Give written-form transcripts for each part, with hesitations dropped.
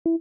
I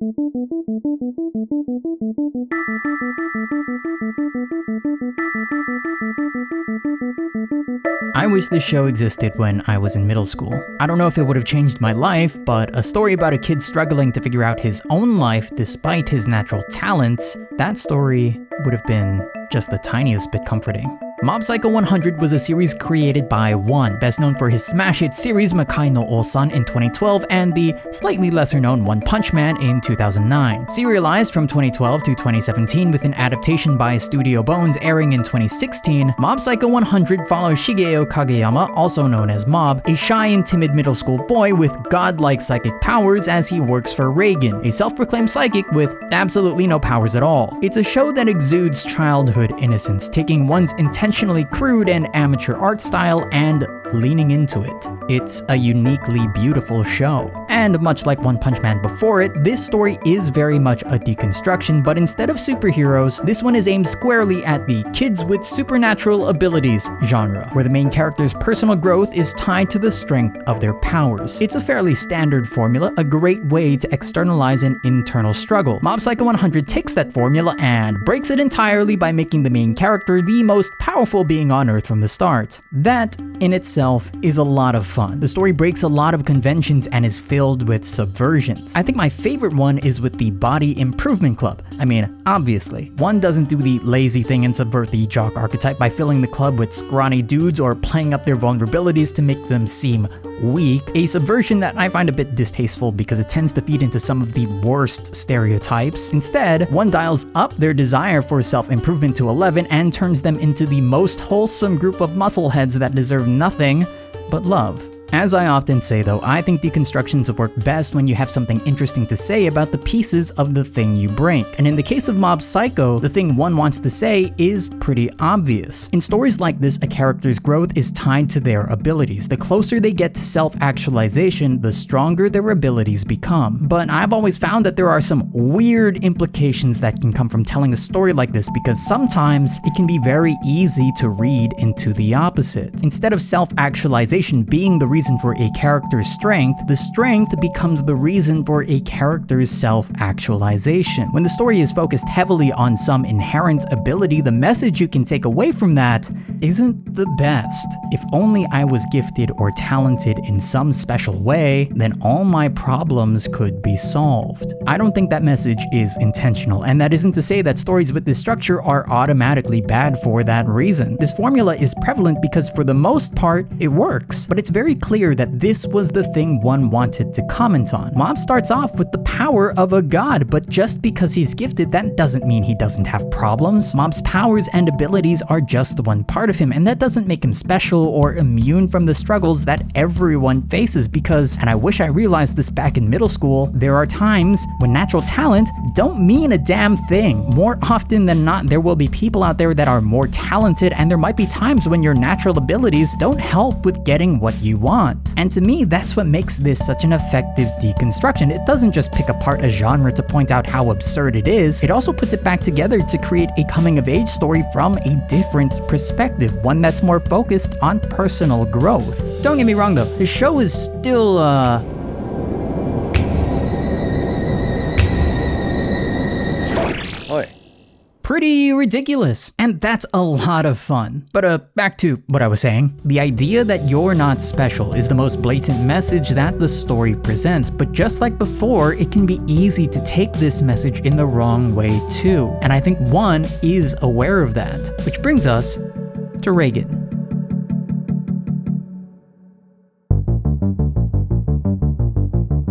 wish this show existed when I was in middle school. I don't know if it would have changed my life, but a story about a kid struggling to figure out his own life despite his natural talents, that story would have been just the tiniest bit comforting. Mob Psycho 100 was a series created by One, best known for his smash hit series Makai no Osan in 2012 and the slightly lesser known One Punch Man in 2009. Serialized from 2012 to 2017 with an adaptation by Studio Bones airing in 2016, Mob Psycho 100 follows Shigeo Kageyama, also known as Mob, a shy and timid middle school boy with godlike psychic powers as he works for Reagan, a self-proclaimed psychic with absolutely no powers at all. It's a show that exudes childhood innocence, taking one's intentionally crude and amateur art style and leaning into it. It's a uniquely beautiful show. And much like One Punch Man before it, this story is very much a deconstruction, but instead of superheroes, this one is aimed squarely at the kids with supernatural abilities genre, where the main character's personal growth is tied to the strength of their powers. It's a fairly standard formula, a great way to externalize an internal struggle. Mob Psycho 100 takes that formula and breaks it entirely by making the main character the most powerful being on Earth from the start. That, in itself, is a lot of fun. The story breaks a lot of conventions and is filled with subversions. I think my favorite one is with the Body Improvement Club. I mean, obviously, one doesn't do the lazy thing and subvert the jock archetype by filling the club with scrawny dudes or playing up their vulnerabilities to make them seem weak, a subversion that I find a bit distasteful because it tends to feed into some of the worst stereotypes. Instead, one dials up their desire for self-improvement to 11 and turns them into the most wholesome group of muscleheads that deserve nothing but love. As I often say though, I think deconstructions work best when you have something interesting to say about the pieces of the thing you break. And in the case of Mob Psycho, the thing one wants to say is pretty obvious. In stories like this, a character's growth is tied to their abilities. The closer they get to self-actualization, the stronger their abilities become. But I've always found that there are some weird implications that can come from telling a story like this because sometimes it can be very easy to read into the opposite. Instead of self-actualization being the reason for a character's strength, the strength becomes the reason for a character's self-actualization. When the story is focused heavily on some inherent ability, the message you can take away from that isn't the best. If only I was gifted or talented in some special way, then all my problems could be solved. I don't think that message is intentional, and that isn't to say that stories with this structure are automatically bad for that reason. This formula is prevalent because for the most part, it works, but it's very clear that this was the thing one wanted to comment on. Mob starts off with the power of a god, but just because he's gifted, that doesn't mean he doesn't have problems. Mob's powers and abilities are just one part of him, and that doesn't make him special or immune from the struggles that everyone faces because, and I wish I realized this back in middle school, there are times when natural talent don't mean a damn thing. More often than not, there will be people out there that are more talented, and there might be times when your natural abilities don't help with getting what you want. And to me, that's what makes this such an effective deconstruction. It doesn't just pick apart a genre to point out how absurd it is, it also puts it back together to create a coming-of-age story from a different perspective, one that's more focused on personal growth. Don't get me wrong though, the show is still, pretty ridiculous, and that's a lot of fun. But back to what I was saying. The idea that you're not special is the most blatant message that the story presents, but just like before, it can be easy to take this message in the wrong way too. And I think One is aware of that, which brings us to Reagan.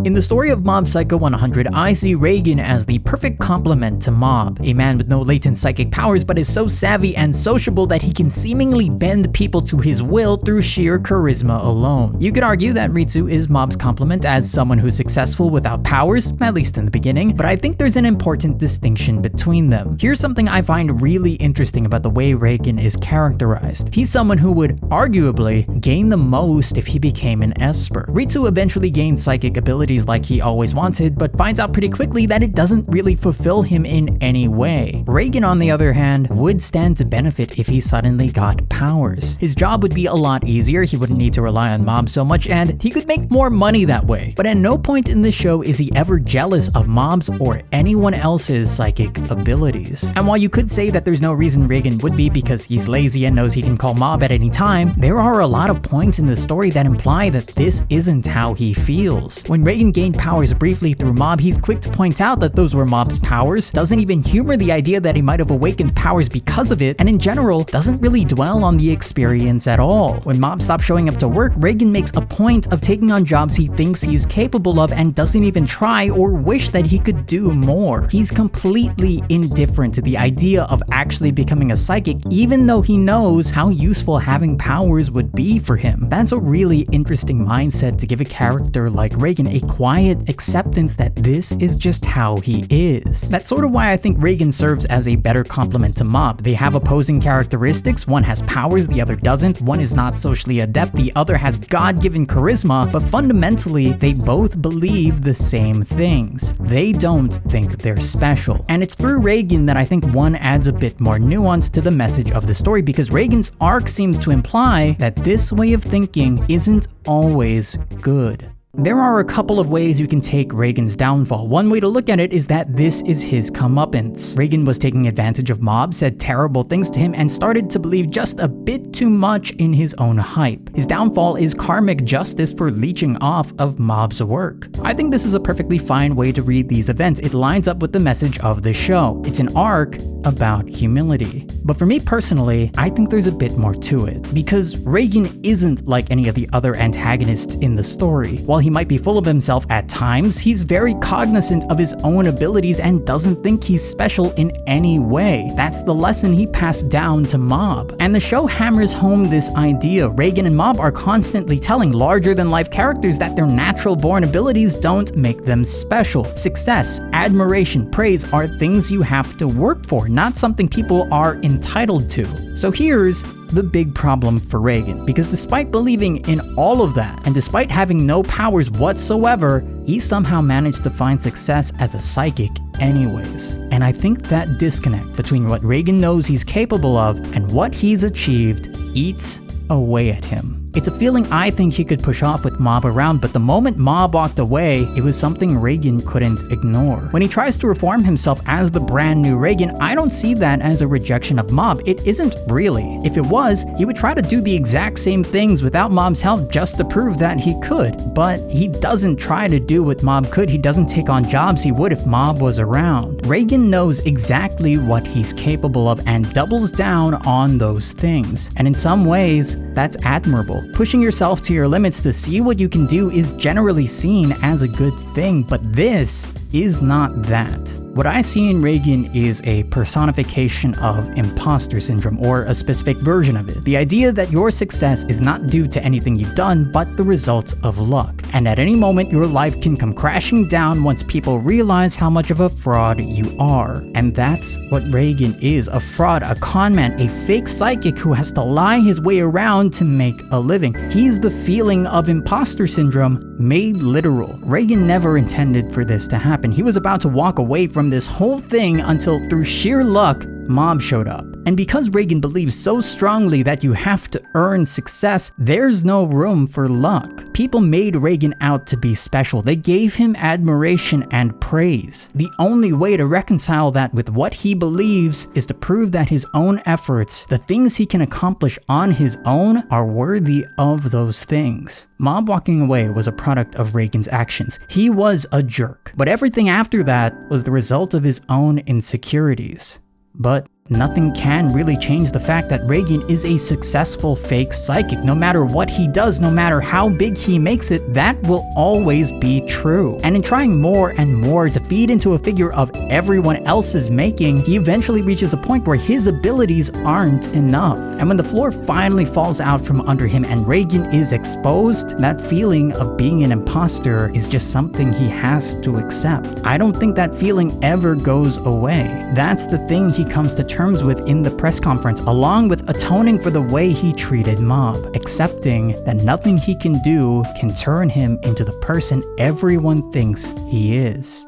In the story of Mob Psycho 100, I see Reagan as the perfect complement to Mob, a man with no latent psychic powers but is so savvy and sociable that he can seemingly bend people to his will through sheer charisma alone. You could argue that Ritsu is Mob's complement as someone who's successful without powers, at least in the beginning, but I think there's an important distinction between them. Here's something I find really interesting about the way Reagan is characterized. He's someone who would arguably gain the most if he became an Esper. Ritsu eventually gained psychic abilities abilities like he always wanted, but finds out pretty quickly that it doesn't really fulfill him in any way. Reagan, on the other hand, would stand to benefit if he suddenly got powers. His job would be a lot easier, he wouldn't need to rely on Mob so much, and he could make more money that way. But at no point in the show is he ever jealous of Mob's or anyone else's psychic abilities. And while you could say that there's no reason Reagan would be because he's lazy and knows he can call Mob at any time, there are a lot of points in the story that imply that this isn't how he feels. When Reagan gained powers briefly through Mob, he's quick to point out that those were Mob's powers, doesn't even humor the idea that he might have awakened powers because of it, and in general, doesn't really dwell on the experience at all. When Mob stops showing up to work, Reagan makes a point of taking on jobs he thinks he's capable of and doesn't even try or wish that he could do more. He's completely indifferent to the idea of actually becoming a psychic, even though he knows how useful having powers would be for him. That's a really interesting mindset to give a character like Reagan, a quiet acceptance that this is just how he is. That's sort of why I think Reagan serves as a better complement to Mob. They have opposing characteristics, one has powers, the other doesn't, one is not socially adept, the other has God-given charisma, but fundamentally, they both believe the same things. They don't think they're special. And it's through Reagan that I think one adds a bit more nuance to the message of the story, because Reagan's arc seems to imply that this way of thinking isn't always good. There are a couple of ways you can take Reagan's downfall. One way to look at it is that this is his comeuppance. Reagan was taking advantage of Mob, said terrible things to him, and started to believe just a bit too much in his own hype. His downfall is karmic justice for leeching off of Mob's work. I think this is a perfectly fine way to read these events. It lines up with the message of the show. It's an arc about humility. But for me personally, I think there's a bit more to it, because Reagan isn't like any of the other antagonists in the story. While he might be full of himself at times, he's very cognizant of his own abilities and doesn't think he's special in any way. That's the lesson he passed down to Mob. And the show hammers home this idea. Reagan and Mob are constantly telling larger-than-life characters that their natural-born abilities don't make them special. Success, admiration, praise are things you have to work for, not something people are entitled to. So here's the big problem for Reagan, because despite believing in all of that, and despite having no powers whatsoever, he somehow managed to find success as a psychic anyways. And I think that disconnect between what Reagan knows he's capable of and what he's achieved eats away at him. It's a feeling I think he could push off with Mob around, but the moment Mob walked away, it was something Reagan couldn't ignore. When he tries to reform himself as the brand new Reagan, I don't see that as a rejection of Mob. It isn't really. If it was, he would try to do the exact same things without Mob's help just to prove that he could. But he doesn't try to do what Mob could. He doesn't take on jobs he would if Mob was around. Reagan knows exactly what he's capable of and doubles down on those things. And in some ways, that's admirable. Pushing yourself to your limits to see what you can do is generally seen as a good thing, but this is not that. What I see in Reagan is a personification of imposter syndrome, or a specific version of it. The idea that your success is not due to anything you've done, but the result of luck. And at any moment, your life can come crashing down once people realize how much of a fraud you are. And that's what Reagan is, a fraud, a con man, a fake psychic who has to lie his way around to make a living. He's the feeling of imposter syndrome made literal. Reagan never intended for this to happen. He was about to walk away from this whole thing until, through sheer luck, Mob showed up. And because Reagan believes so strongly that you have to earn success, there's no room for luck. People made Reagan out to be special. They gave him admiration and praise. The only way to reconcile that with what he believes is to prove that his own efforts, the things he can accomplish on his own, are worthy of those things. Mob walking away was a product of Reagan's actions. He was a jerk. But everything after that was the result of his own insecurities. But nothing can really change the fact that Reagan is a successful fake psychic. No matter what he does, no matter how big he makes it, that will always be true. And in trying more and more to feed into a figure of everyone else's making, he eventually reaches a point where his abilities aren't enough. And when the floor finally falls out from under him and Reagan is exposed, that feeling of being an imposter is just something he has to accept. I don't think that feeling ever goes away. That's the thing he comes to terms with in the press conference, along with atoning for the way he treated Mob, accepting that nothing he can do can turn him into the person everyone thinks he is.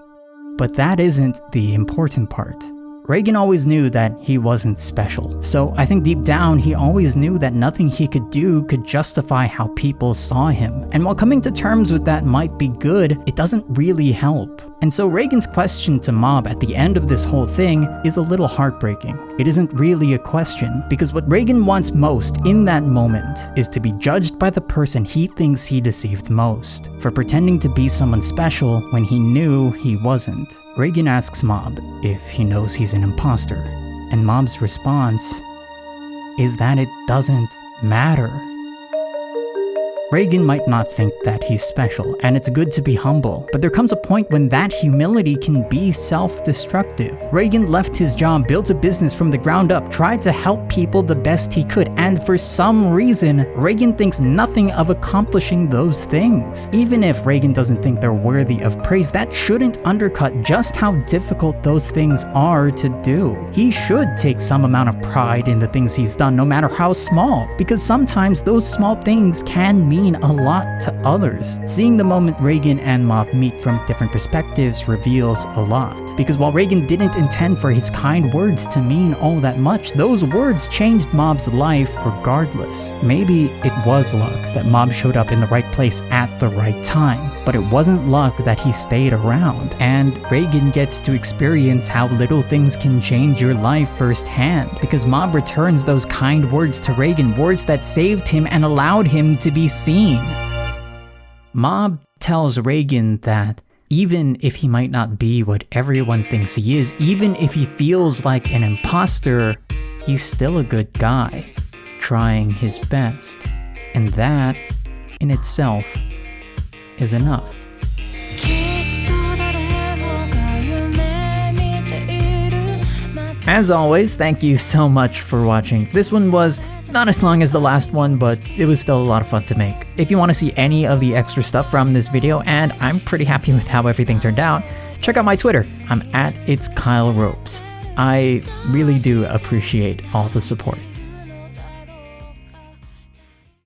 But that isn't the important part. Reagan always knew that he wasn't special, so I think deep down he always knew that nothing he could do could justify how people saw him. And while coming to terms with that might be good, it doesn't really help. And so Reagan's question to Mob at the end of this whole thing is a little heartbreaking. It isn't really a question, because what Reagan wants most in that moment is to be judged by the person he thinks he deceived most, for pretending to be someone special when he knew he wasn't. Reagan asks Mob if he knows he's an imposter, and Mob's response is that it doesn't matter. Reagan might not think that he's special, and it's good to be humble, but there comes a point when that humility can be self-destructive. Reagan left his job, built a business from the ground up, tried to help people the best he could, and for some reason, Reagan thinks nothing of accomplishing those things. Even if Reagan doesn't think they're worthy of praise, that shouldn't undercut just how difficult those things are to do. He should take some amount of pride in the things he's done, no matter how small, because sometimes those small things can mean a lot to others. Seeing the moment Reagan and Mob meet from different perspectives reveals a lot, because while Reagan didn't intend for his kind words to mean all that much, those words changed Mob's life regardless. Maybe it was luck that Mob showed up in the right place at the right time, but it wasn't luck that he stayed around, and Reagan gets to experience how little things can change your life firsthand, because Mob returns those kind words to Reagan, words that saved him and allowed him to be seen. Mob tells Reagan that even if he might not be what everyone thinks he is, even if he feels like an imposter, he's still a good guy, trying his best. And that, in itself, is enough. As always, thank you so much for watching. This one was not as long as the last one, but it was still a lot of fun to make. If you want to see any of the extra stuff from this video, and I'm pretty happy with how everything turned out, check out my Twitter. I'm @It'sKyleRopes. I really do appreciate all the support.